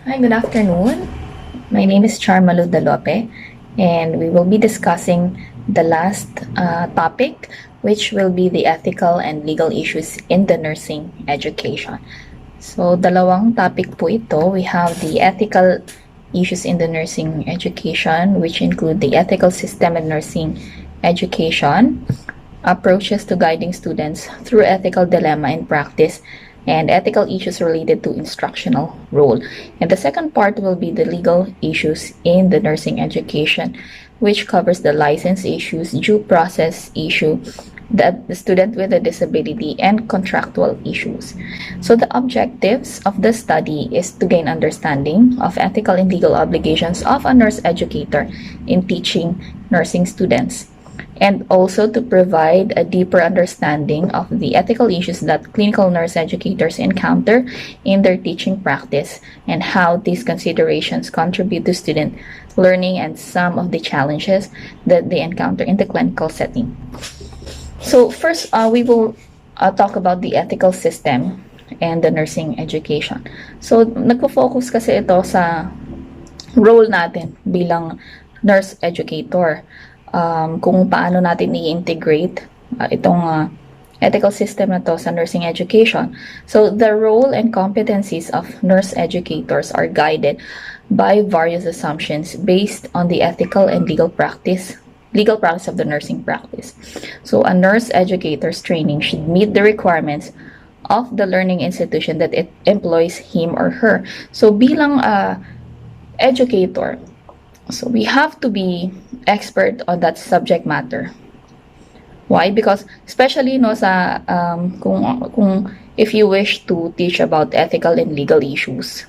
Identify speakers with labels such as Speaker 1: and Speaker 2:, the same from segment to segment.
Speaker 1: Hi, good afternoon. My name is Charma Ludalope, and we will be discussing the last topic, which will be the ethical and legal issues in the nursing education. So, dalawang topic po ito. We have the ethical issues in the nursing education, which include the ethical system in nursing education, approaches to guiding students through ethical dilemma in practice, and ethical issues related to instructional role. And the second part will be the legal issues in the nursing education, which covers the license issues, due process issue, the student with a disability, and contractual issues. So the objectives of the study is to gain understanding of ethical and legal obligations of a nurse educator in teaching nursing students, and also to provide a deeper understanding of the ethical issues that clinical nurse educators encounter in their teaching practice and how these considerations contribute to student learning and some of the challenges that they encounter in the clinical setting. So first, we will talk about the ethical system and the nursing education. So nagpo-focus kasi ito sa role natin bilang nurse educator. Kung paano natin i-integrate itong ethical system na to sa nursing education. So the role and competencies of nurse educators are guided by various assumptions based on the ethical and legal practice of the nursing practice. So a nurse educator's training should meet the requirements of the learning institution that it employs him or her. So bilang educator, so we have to be expert on that subject matter. Why? Because especially sa kung if you wish to teach about ethical and legal issues,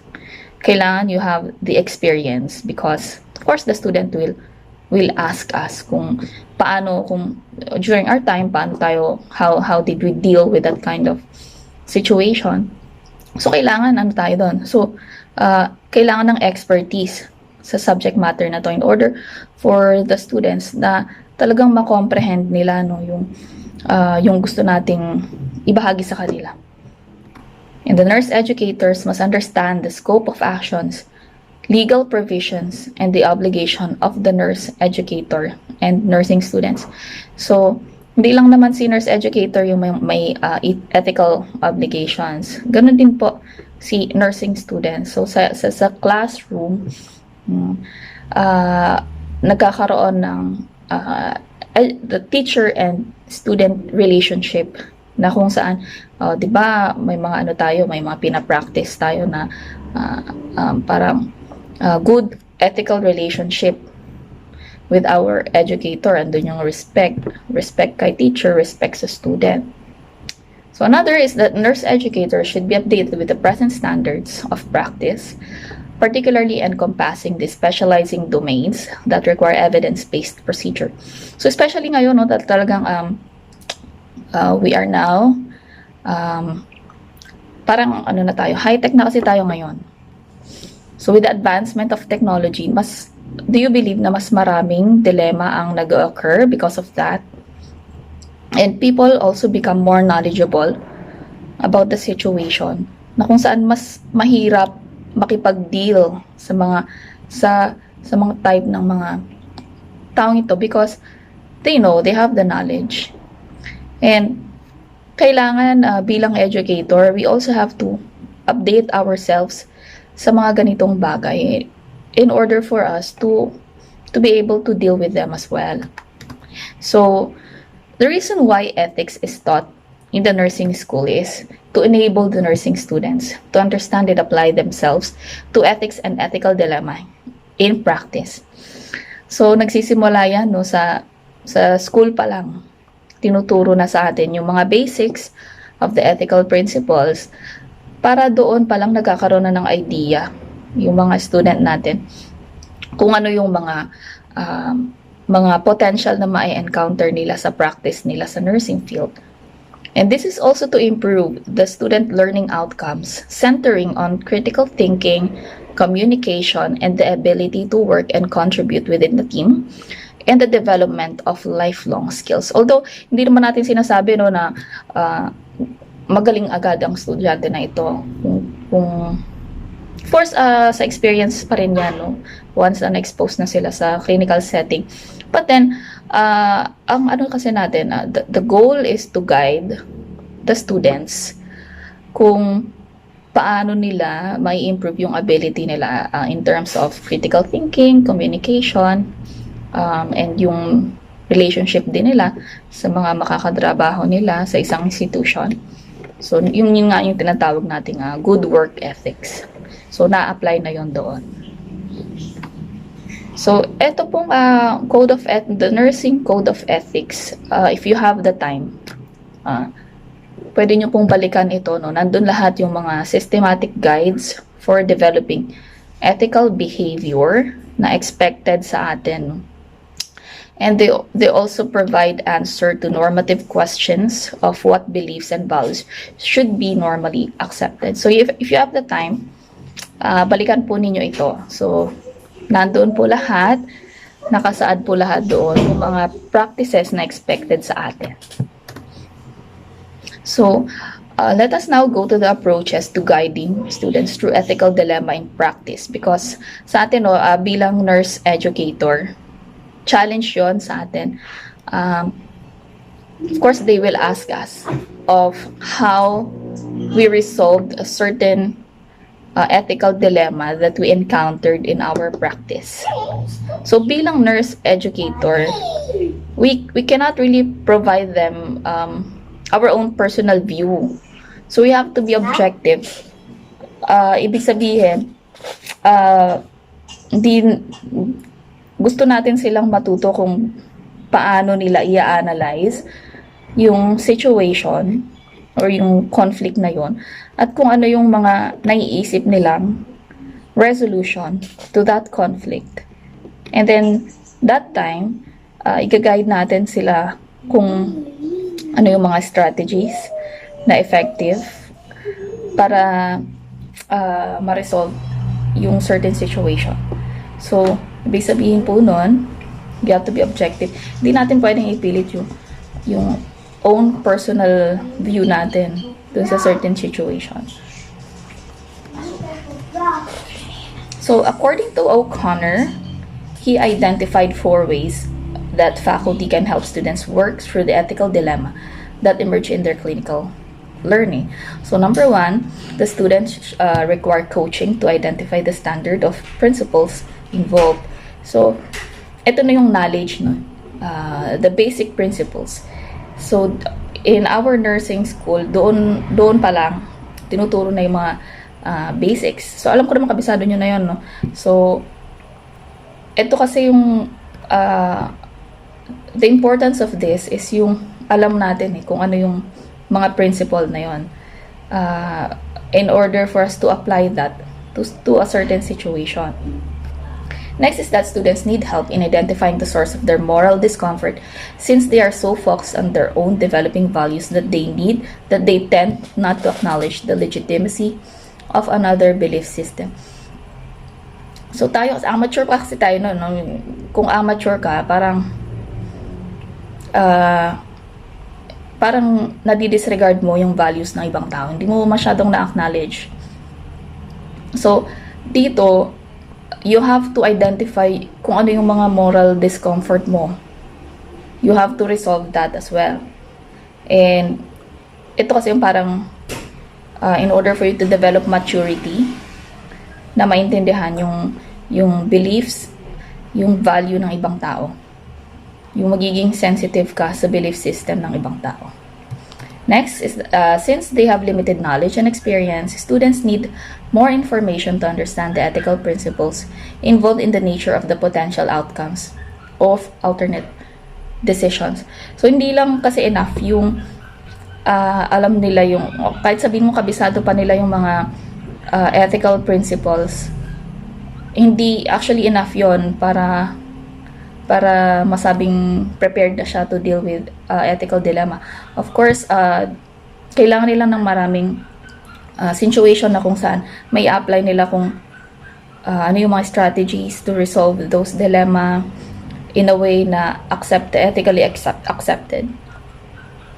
Speaker 1: kailangan you have the experience, because of course the student will ask us kung during our time how did we deal with that kind of situation. So kailangan tayo doon. So kailangan ng expertise sa subject matter na to in order for the students na talagang ma-comprehend nila yung gusto nating ibahagi sa kanila. And the nurse educators must understand the scope of actions, legal provisions, and the obligation of the nurse educator and nursing students. So hindi lang naman si nurse educator yung may ethical obligations. Ganun din po si nursing students. So sa classroom, nagkakaroon ng the teacher and student relationship na kung saan, di ba, may mga may mga pinapractice tayo na parang good ethical relationship with our educator. Andun yung respect kay teacher, respect sa student. So another is that nurse educators should be updated with the present standards of practice, particularly encompassing the specializing domains that require evidence-based procedure. So especially ngayon, that talagang we are now parang na tayo, high-tech na kasi tayo ngayon. So with the advancement of technology, do you believe na mas maraming dilemma ang nag-occur because of that? And people also become more knowledgeable about the situation, na kung saan mas mahirap makipag-deal sa mga type ng mga taong ito, because they have the knowledge. And kailangan bilang educator, we also have to update ourselves sa mga ganitong bagay in order for us to be able to deal with them as well. So the reason why ethics is taught in the nursing school is to enable the nursing students to understand and apply themselves to ethics and ethical dilemma in practice. So nagsisimula yan sa school pa lang. Tinuturo na sa atin yung mga basics of the ethical principles, para doon pa lang nagkakaroon na ng idea yung mga student natin kung ano yung mga potential na ma-encounter nila sa practice nila sa nursing field. And this is also to improve the student learning outcomes, centering on critical thinking, communication, and the ability to work and contribute within the team, and the development of lifelong skills. Although, hindi naman natin sinasabi na magaling agad ang estudyante na ito kung for course, sa experience pa rin yan, no? Once na-expose na sila sa clinical setting. But then, ang ano kasi natin, the goal is to guide the students kung paano nila may improve yung ability nila in terms of critical thinking, communication, and yung relationship din nila sa mga makakatrabaho nila sa isang institution. So, yun nga yung tinatawag nating good work ethics. So, na-apply na yon doon. So, ito pong the Nursing Code of Ethics, if you have the time, pwede nyo pong balikan ito, no? Nandun lahat yung mga systematic guides for developing ethical behavior na expected sa atin. And they also provide answer to normative questions of what beliefs and values should be normally accepted. So if you have the time, balikan po ninyo ito. So, nandoon po lahat, nakasaad po lahat doon yung mga practices na expected sa atin. So, let us now go to the approaches to guiding students through ethical dilemma in practice. Because sa atin, bilang nurse educator, challenge yon sa atin. Of course, they will ask us of how we resolved a certain ethical dilemma that we encountered in our practice. So, bilang nurse educator, we cannot really provide them our own personal view. So, we have to be objective. Ibig sabihin, gusto natin silang matuto kung paano nila i-analyze yung situation or yung conflict na yon at kung ano yung mga naiisip nilang resolution to that conflict. And then, that time, i-guide natin sila kung ano yung mga strategies na effective para ma-resolve yung certain situation. So, ibig sabihin po nun, you have to be objective. Hindi natin pwedeng ipilit yung own personal view natin dun sa certain situation. So, according to O'Connor, he identified 4 ways that faculty can help students work through the ethical dilemma that emerge in their clinical learning. So, number 1, the students require coaching to identify the standard of principles involved. So, ito na yung knowledge, no? The basic principles. So, in our nursing school, doon pa lang, tinuturo na yung mga basics. So, alam ko naman kabisado nyo na yun, no? So, ito kasi yung, the importance of this is yung alam natin kung ano yung mga principle na yun. In order for us to apply that to a certain situation. Next is that students need help in identifying the source of their moral discomfort since they are so focused on their own developing values that they tend not to acknowledge the legitimacy of another belief system. So tayo, amateur pa kasi tayo, no? Kung amateur ka, parang nadi-disregard mo yung values ng ibang tao. Hindi mo masyadong na-acknowledge. So, dito, you have to identify kung ano yung mga moral discomfort mo. You have to resolve that as well. And ito kasi yung parang in order for you to develop maturity na maintindihan yung beliefs, yung value ng ibang tao. Yung magiging sensitive ka sa belief system ng ibang tao. Next is, since they have limited knowledge and experience, students need more information to understand the ethical principles involved in the nature of the potential outcomes of alternate decisions. So, hindi lang kasi enough yung alam nila yung, kahit sabihin mo kabisado pa nila yung mga ethical principles, hindi actually enough yon para masabing prepared na siya to deal with ethical dilemma. Of course, kailangan nila ng maraming situation na kung saan may apply nila kung ano yung mga strategies to resolve those dilemma in a way na ethically accepted.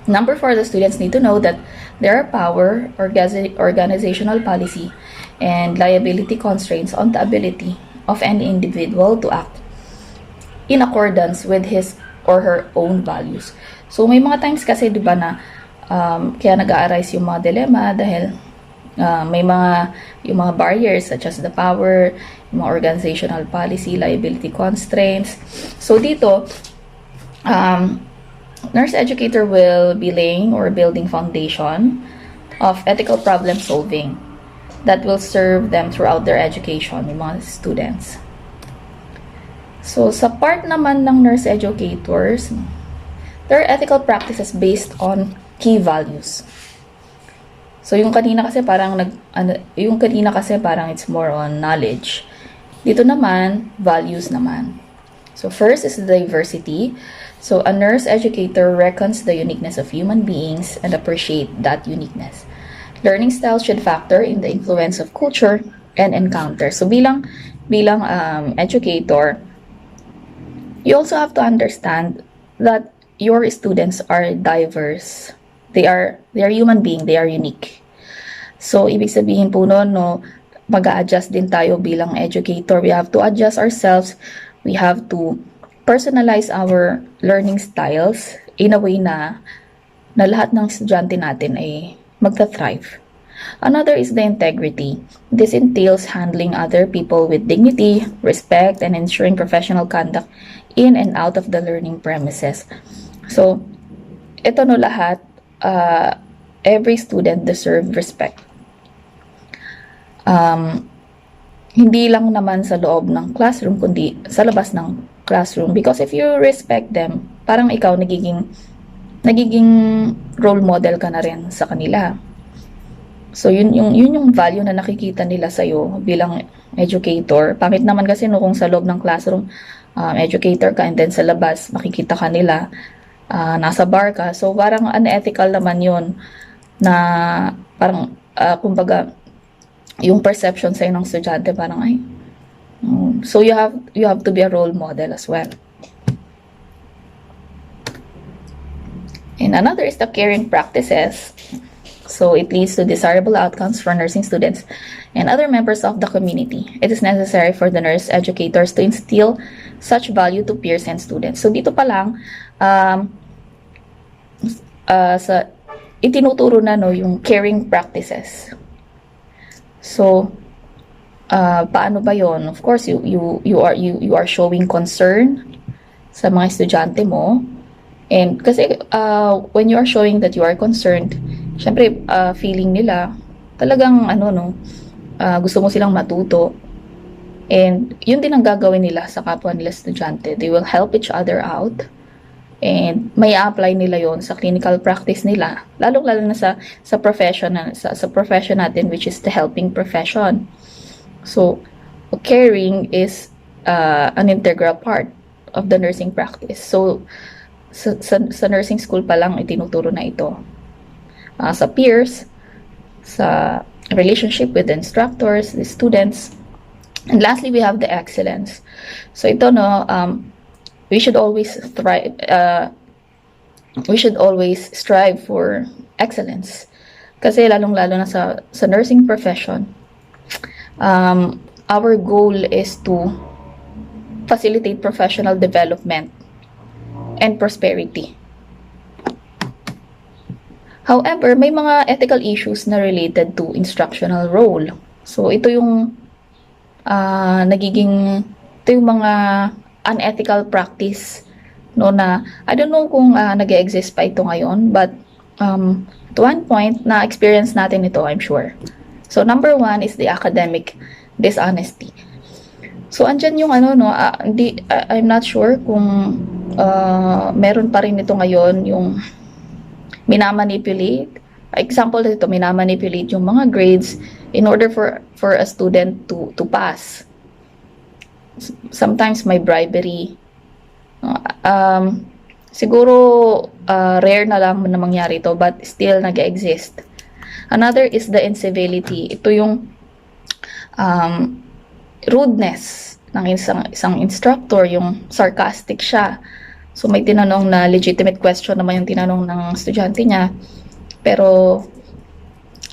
Speaker 1: Number 4, the students need to know that there are power, organizational policy, and liability constraints on the ability of any individual to act in accordance with his or her own values. So, may mga times kasi, di ba, na kaya nag-a-arise yung mga dilemma dahil may yung mga barriers such as the power, yung mga organizational policy, liability constraints. So, dito, nurse educator will be laying or building foundation of ethical problem solving that will serve them throughout their education, yung mga students. So, sa part naman ng nurse educators, there are ethical practices based on key values. So, yung kanina kasi parang it's more on knowledge. Dito naman, values naman. So, first is diversity. So, a nurse educator reckons the uniqueness of human beings and appreciate that uniqueness. Learning styles should factor in the influence of culture and encounter. So, bilang educator, you also have to understand that your students are diverse. They are human beings, they are unique. So, ibig sabihin po noon, mag-a-adjust din tayo bilang educator. We have to adjust ourselves. We have to personalize our learning styles in a way na lahat ng estudyante natin ay magta-thrive. Another is the integrity. This entails handling other people with dignity, respect, and ensuring professional conduct in and out of the learning premises. So, ito lahat, every student deserves respect. Hindi lang naman sa loob ng classroom, kundi sa labas ng classroom. Because if you respect them, parang ikaw nagiging role model ka na rin sa kanila. So, yun yung value na nakikita nila sa'yo bilang educator. Pangit naman kasi kung sa loob ng classroom, educator ka, and then sa labas, makikita ka nila, nasa bar ka. So, parang unethical naman yun na parang, kumbaga, yung perception sa'yo ng estudyante, parang so you have to be a role model as well. And another is the caring practices. So it leads to desirable outcomes for nursing students and other members of the community. It is necessary for the nurse educators to instill such value to peers and students. So dito pa lang, itinuturo na yung caring practices. So, paano ba yon? Of course, you are showing concern sa mga estudyante mo. And kasi when you are showing that you are concerned, syempre feeling nila talagang gusto mo silang matuto. And yun din ang gagawin nila sa kapwa nila estudyante. They will help each other out. And may apply nila yon sa clinical practice nila. Lalo na sa profession natin, which is the helping profession. So, caring is an integral part of the nursing practice. So, sa nursing school pa lang itinuturo na ito. Sa peers, sa relationship with the instructors, the students. And lastly, we have the excellence. So, ito we should always strive for excellence. Kasi lalong-lalo na sa nursing profession, our goal is to facilitate professional development and prosperity. However, may mga ethical issues na related to instructional role. So, ito yung mga unethical practice na I don't know kung nag-exist pa ito ngayon, but at one point na experience natin ito, I'm sure. So number one is the academic dishonesty. So andyan yung I'm not sure kung meron pa rin ito ngayon, yung minamanipulate. Example dito, minamanipulate yung mga grades in order for a student to pass. Sometimes may bribery. Siguro rare na lang na mangyari ito, but still nag-exist. Another is the incivility. Ito yung rudeness ng isang instructor, yung sarcastic siya. So may tinanong na legitimate question naman yung tinanong ng estudyante niya, pero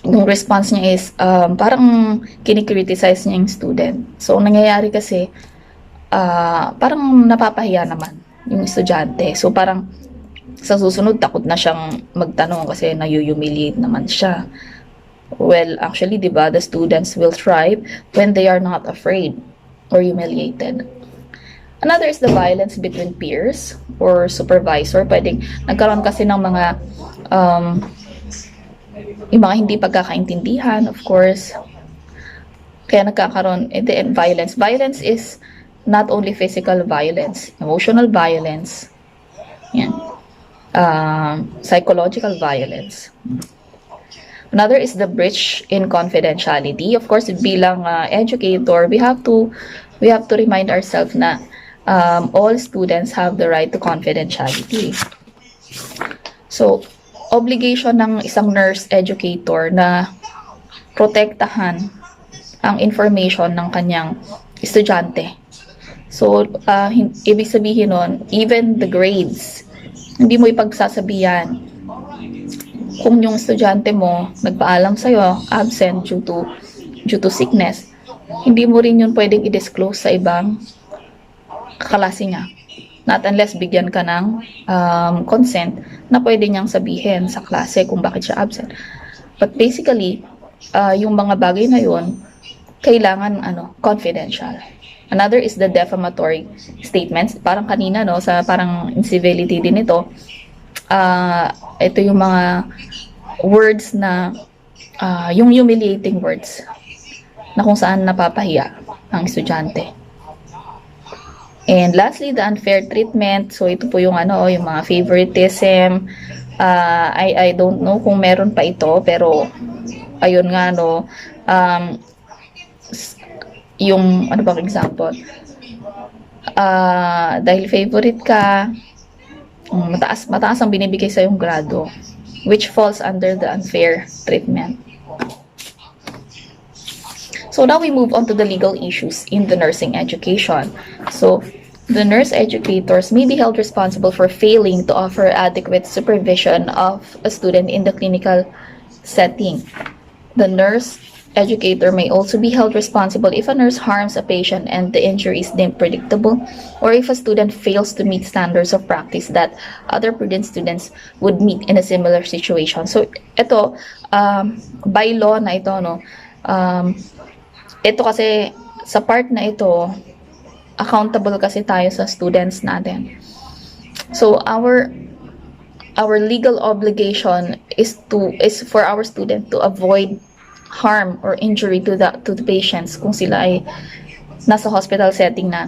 Speaker 1: yung response niya is parang kinikriticize niya yung student. So, ang nangyayari kasi, parang napapahiya naman yung estudyante. So, parang sa susunod, takot na siyang magtanong kasi nayuyumiliate naman siya. Well, actually, di ba, the students will thrive when they are not afraid or humiliated. Another is the violence between peers or supervisor. Pwedeng nagkaroon kasi ng mga yung mga hindi pagkakaintindihan, of course. Kaya nagkakaroon, and then violence. Violence is not only physical violence, emotional violence, yan. Psychological violence. Another is the breach in confidentiality. Of course, bilang educator, we have to remind ourselves na all students have the right to confidentiality. So, obligation ng isang nurse educator na protektahan ang information ng kanyang estudyante. So, ibig sabihin nun, even the grades, hindi mo ipagsasabihan kung yung estudyante mo nagpaalam sa'yo, absent due to sickness, hindi mo rin yun pwedeng i-disclose sa ibang kaklase niya. Not unless bigyan ka ng consent na pwede niyang sabihin sa klase kung bakit siya absent. But basically, yung mga bagay na yun, kailangan confidential. Another is the defamatory statements. Parang kanina, no, sa parang incivility din ito. Ito yung mga words na, yung humiliating words na kung saan napapahiya ang estudyante. And lastly, the unfair treatment. So, ito po yung yung mga favoritism. I don't know kung meron pa ito, pero ayun nga, no, yung, ano bang example? Dahil favorite ka, mataas ang binibigay sa yung grado, which falls under the unfair treatment. So now we move on to the legal issues in the nursing education. So the nurse educators may be held responsible for failing to offer adequate supervision of a student in the clinical setting. The nurse educator may also be held responsible if a nurse harms a patient and the injury is deemed predictable, or if a student fails to meet standards of practice that other prudent students would meet in a similar situation. So ito, by law na ito, no, ito kasi sa part na ito, accountable kasi tayo sa students natin. So our legal obligation is for our student to avoid harm or injury to the patients kung sila ay nasa hospital setting na.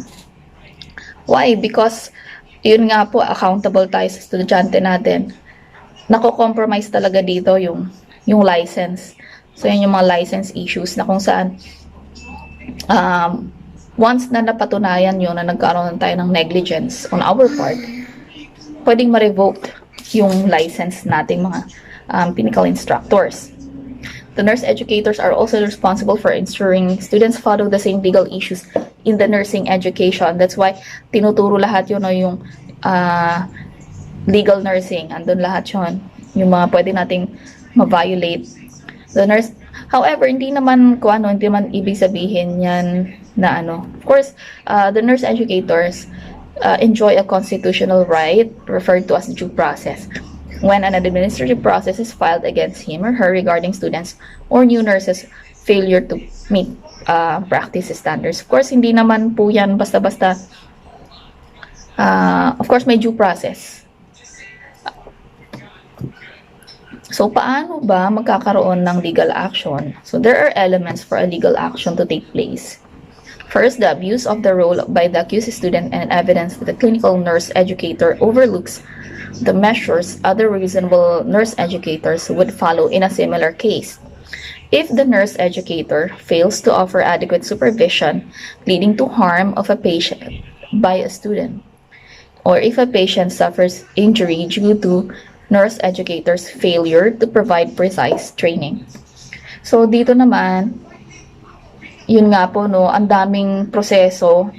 Speaker 1: Why? Because yun nga po, accountable tayo sa estudyante natin. Nako-compromise talaga dito yung license. So yun yung mga license issues na kung saan once na napatunayan yun na nagkaroon tayo ng negligence on our part, pwedeng ma-revoke yung license nating mga clinical instructors. The nurse educators are also responsible for ensuring students follow the same legal issues in the nursing education. That's why tinuturo lahat yun, no, yung legal nursing. Andun lahat yun. Yung mga pwede nating ma-violate. The nurse, however, hindi naman ibig sabihin yan na Of course, the nurse educators enjoy a constitutional right referred to as due process when an administrative process is filed against him or her regarding students or new nurses' failure to meet practice standards. Of course, hindi naman po yan basta-basta. Of course, may due process. So, paano ba magkakaroon ng legal action? So, there are elements for a legal action to take place. First, the abuse of the role by the accused student and evidence that the clinical nurse educator overlooks the measures other reasonable nurse educators would follow in a similar case. If the nurse educator fails to offer adequate supervision leading to harm of a patient by a student, or if a patient suffers injury due to nurse educator's failure to provide precise training. So dito naman, yun nga po, no, ang daming proseso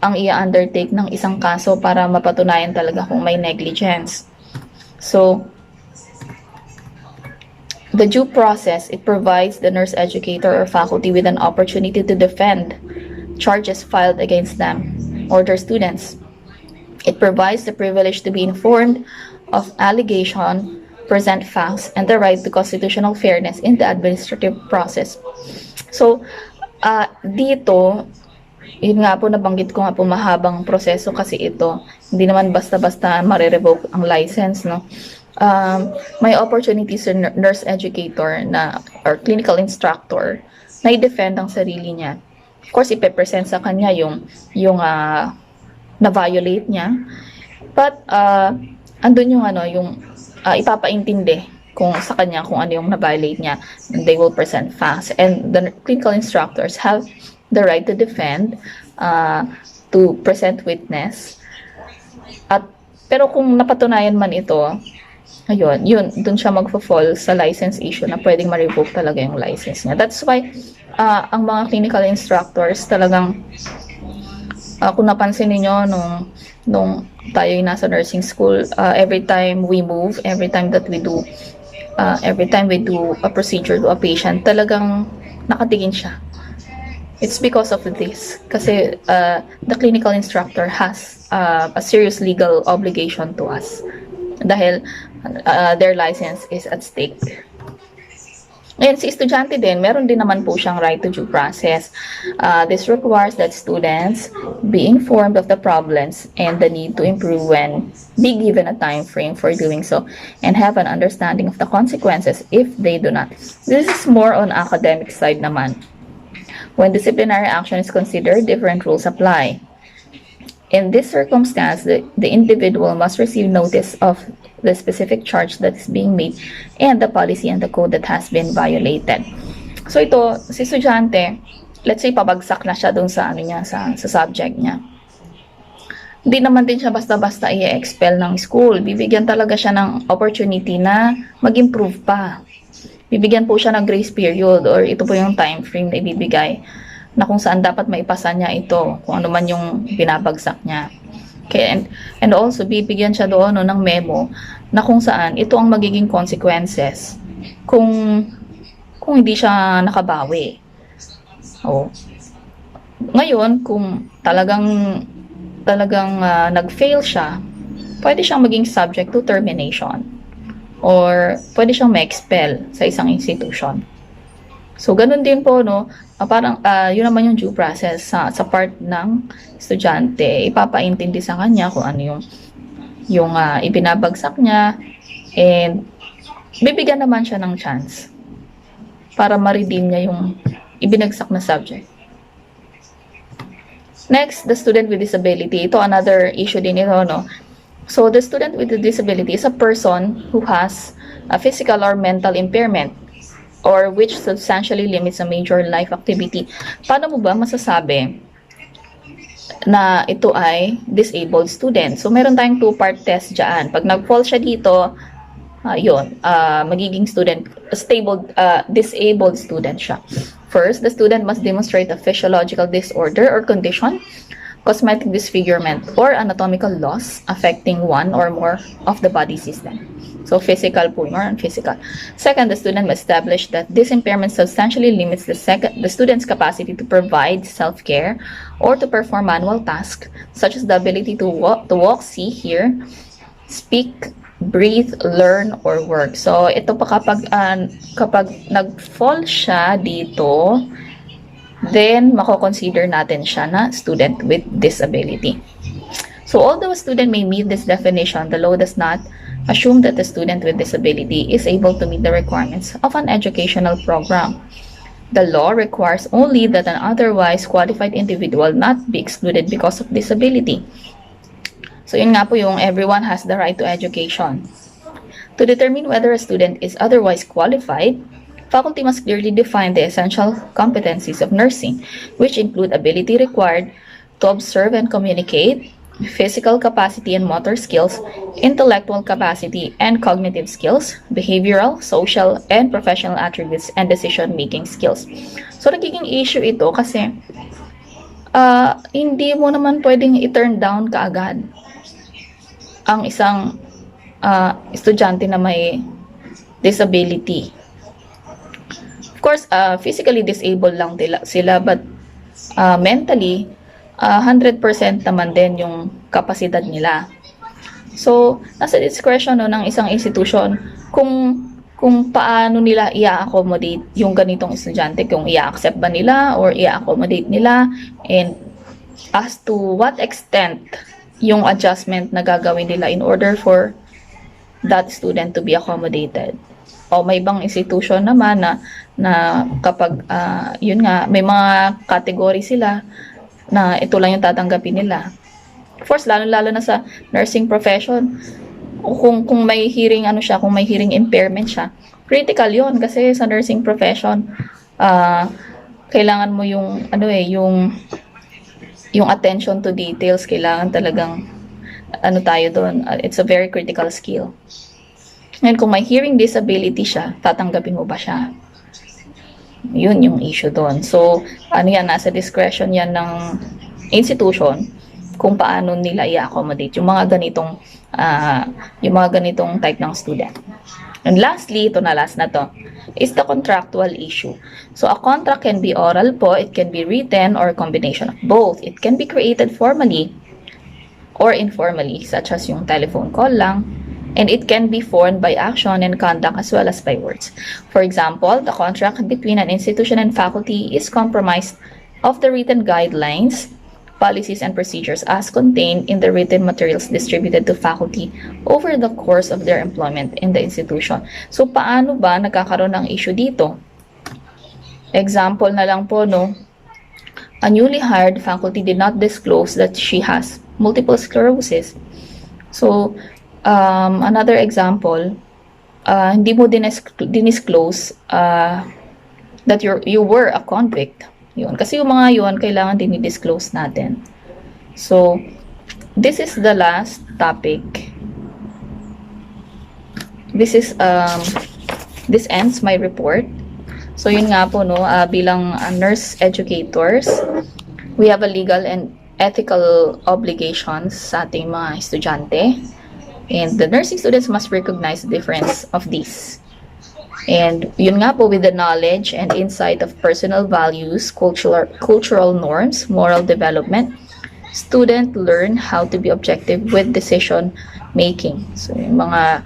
Speaker 1: ang i-undertake ng isang kaso para mapatunayan talaga kung may negligence. So, The due process, it provides the nurse educator or faculty with an opportunity to defend charges filed against them or their students. It provides the privilege to be informed of allegation, present facts, and the right to constitutional fairness in the administrative process. So, dito, yun nga po, nabanggit ko nga po, mahabang proseso kasi ito. Hindi naman basta-basta mare-revoke ang license, no? May opportunities sa nurse educator na, or clinical instructor na i-defend ang sarili niya. Of course, ipe-present sa kanya yung na-violate niya. But, andun yung ipapaintindi kung sa kanya kung ano yung na-violate niya. And they will present facts. And the clinical instructors have the right to defend, to present witness. Pero kung napatunayan man ito, dun siya magfo-fall sa license issue na pwedeng ma-revoke talaga yung license niya. That's why, ang mga clinical instructors talagang, kung napansin niyo nung tayo yung nasa nursing school, every time we move, every time we do a procedure to a patient, talagang nakatingin siya. It's because of this. Kasi the clinical instructor has a serious legal obligation to us. Dahil their license is at stake. Ngayon, si estudyante din, meron din naman po siyang right to due process. This requires that students be informed of the problems and the need to improve when be given a time frame for doing so and have an understanding of the consequences if they do not. This is more on academic side naman. When disciplinary action is considered, different rules apply. In this circumstance, the individual must receive notice of the specific charge that is being made and the policy and the code that has been violated. So ito, si estudyante, let's say pabagsak na siya dun sa sa subject niya. Hindi naman din siya basta-basta i-expel ng school. Bibigyan talaga siya ng opportunity na mag-improve pa. Bibigyan po siya ng grace period, or ito po yung time frame na ibibigay na kung saan dapat maipasa niya ito, kung ano man yung binabagsak niya. Okay, and also bibigyan siya doon ng memo na kung saan ito ang magiging consequences kung hindi siya nakabawi. Ngayon, kung talagang nag-fail siya, pwede siyang maging subject to termination or pwede siyang ma-expel sa isang institution. So, ganun din po, no? Parang, yun naman yung due process sa part ng estudyante. Ipapaintindi sa kanya kung ano yung ibinabagsak niya, and bibigyan naman siya ng chance para ma-redeem niya yung ibinagsak na subject. Next, the student with disability. Ito, another issue din ito, no? So, the student with the disability is a person who has a physical or mental impairment or which substantially limits a major life activity. Paano mo ba masasabi na ito ay disabled student? So, meron tayong two-part test dyan. Pag nag-fall siya dito, magiging disabled student siya. First, the student must demonstrate a physiological disorder or condition, cosmetic disfigurement, or anatomical loss affecting one or more of the body system. So, physical po, more on physical. Second, the student must establish that this impairment substantially limits the student's capacity to provide self-care or to perform manual tasks, such as the ability to walk, see, hear, speak, breathe, learn, or work. So, ito pa kapag nag-fall siya dito, then mako-consider natin siya na student with disability. So, although a student may meet this definition, the law does not assume that the student with disability is able to meet the requirements of an educational program. The law requires only that an otherwise qualified individual not be excluded because of disability. So, yun nga po yung everyone has the right to education. To determine whether a student is otherwise qualified, faculty must clearly define the essential competencies of nursing, which include ability required to observe and communicate, physical capacity and motor skills, intellectual capacity and cognitive skills, behavioral, social, and professional attributes, and decision-making skills. So, nagiging issue ito kasi hindi mo naman pwedeng i-turn down kaagad ang isang estudyante na may disability. Of course, physically disabled lang sila, but mentally, 100% naman din yung kapasidad nila. So, nasa discretion no, ng isang institution kung paano nila i-accommodate yung ganitong estudyante, kung i-accept ba nila or i-accommodate nila, and as to what extent yung adjustment na gagawin nila in order for that student to be accommodated. O may ibang institution naman na kapag yun nga, may mga category sila na ito lang yung tatanggapin nila. Of course, lalo na sa nursing profession, kung may hearing kung may hearing impairment siya, critical 'yon kasi sa nursing profession, kailangan mo yung yung attention to details, kailangan talagang tayo doon. It's a very critical skill. Ngayon, kung may hearing disability siya, tatanggapin mo ba siya? Yun yung issue doon. So, nasa discretion yan ng institution kung paano nila i-accommodate yung mga ganitong type ng student. And lastly, ito na last na to, is the contractual issue. So, a contract can be oral po, it can be written, or a combination of both. It can be created formally or informally, such as yung telephone call lang, and it can be formed by action and conduct as well as by words. For example, the contract between an institution and faculty is comprised of the written guidelines, policies, and procedures as contained in the written materials distributed to faculty over the course of their employment in the institution. So, paano ba nagkakaroon ng issue dito? Example na lang po, no? A newly hired faculty did not disclose that she has multiple sclerosis. So, another example, hindi mo dinisclose that you were a convict. Yun. Kasi yung mga yun, kailangan dinidisclose natin. So, this is the last topic. This ends my report. So, yun nga po, no, bilang nurse educators, we have a legal and ethical obligations sa ating mga estudyante. And the nursing students must recognize the difference of these. And yun nga po, with the knowledge and insight of personal values, cultural norms, moral development, students learn how to be objective with decision making. So, yung mga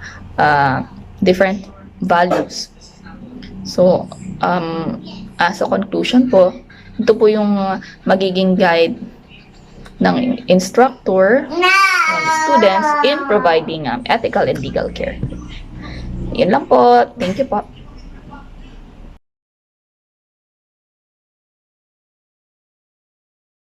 Speaker 1: different values. So, as a conclusion po, ito po yung magiging guide ng instructor and students in providing ethical and legal care. Yun lang po. Thank you po.